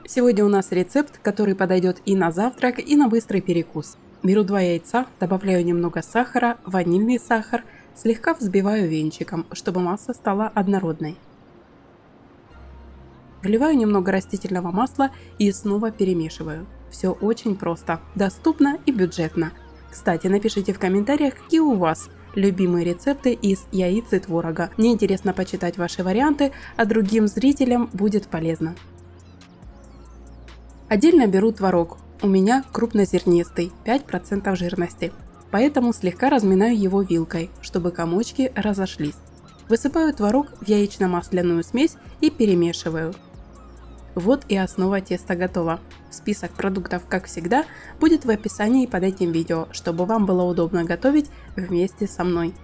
Сегодня у нас рецепт, который подойдет и на завтрак, и на быстрый перекус. Беру 2 яйца, добавляю немного сахара, ванильный сахар, слегка взбиваю венчиком, чтобы масса стала однородной. Вливаю немного растительного масла и снова перемешиваю. Все очень просто, доступно и бюджетно. Кстати, напишите в комментариях, какие у вас любимые рецепты из яиц и творога. Мне интересно почитать ваши варианты, а другим зрителям будет полезно. Отдельно беру творог. У меня крупнозернистый, 5% жирности. Поэтому слегка разминаю его вилкой, чтобы комочки разошлись. Высыпаю творог в яично-масляную смесь и перемешиваю. Вот и основа теста готова. Список продуктов, как всегда, будет в описании под этим видео, чтобы вам было удобно готовить вместе со мной.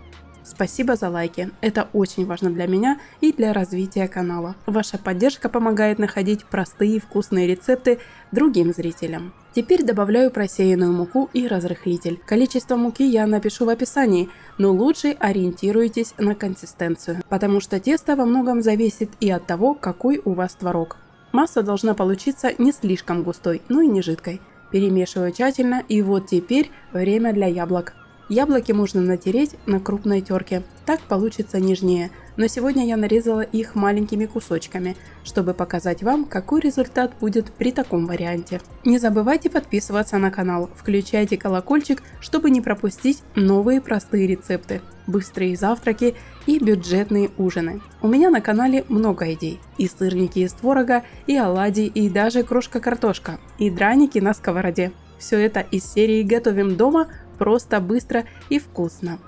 Спасибо за лайки, это очень важно для меня и для развития канала. Ваша поддержка помогает находить простые и вкусные рецепты другим зрителям. Теперь добавляю просеянную муку и разрыхлитель. Количество муки я напишу в описании, но лучше ориентируйтесь на консистенцию, потому что тесто во многом зависит и от того, какой у вас творог. Масса должна получиться не слишком густой, но и не жидкой. Перемешиваю тщательно, и вот теперь время для яблок. Яблоки можно натереть на крупной терке, так получится нежнее, но сегодня я нарезала их маленькими кусочками, чтобы показать вам, какой результат будет при таком варианте. Не забывайте подписываться на канал, включайте колокольчик, чтобы не пропустить новые простые рецепты, быстрые завтраки и бюджетные ужины. У меня на канале много идей, и сырники из творога, и оладьи, и даже крошка-картошка, и драники на сковороде. Все это из серии «Готовим дома» просто, быстро и вкусно.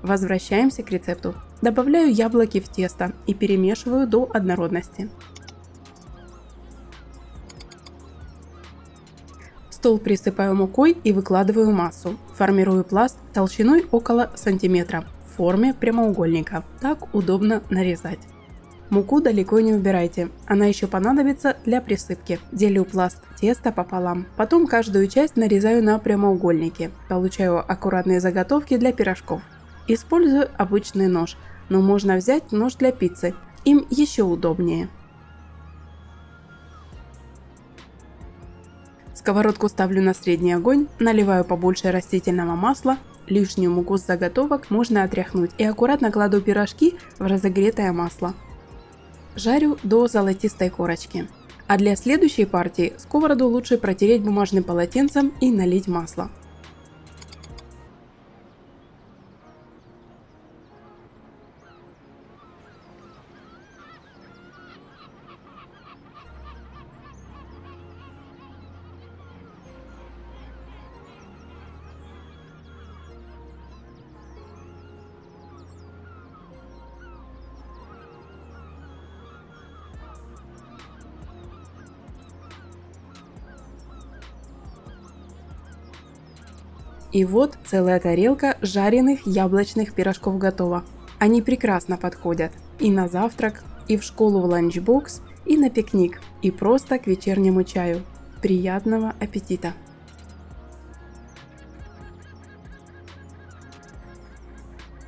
Возвращаемся к рецепту. Добавляю яблоки в тесто и перемешиваю до однородности. Стол присыпаю мукой и выкладываю массу. Формирую пласт толщиной около сантиметра в форме прямоугольника. Так удобно нарезать. Муку далеко не убирайте, она еще понадобится для присыпки. Делю пласт теста пополам, потом каждую часть нарезаю на прямоугольники. Получаю аккуратные заготовки для пирожков. Использую обычный нож, но можно взять нож для пиццы, им еще удобнее. Сковородку ставлю на средний огонь, наливаю побольше растительного масла. Лишнюю муку с заготовок можно отряхнуть и аккуратно кладу пирожки в разогретое масло. Жарю до золотистой корочки. А для следующей партии сковороду лучше протереть бумажным полотенцем и налить масло. И вот целая тарелка жареных яблочных пирожков готова. Они прекрасно подходят и на завтрак, и в школу в ланчбокс, и на пикник, и просто к вечернему чаю. Приятного аппетита!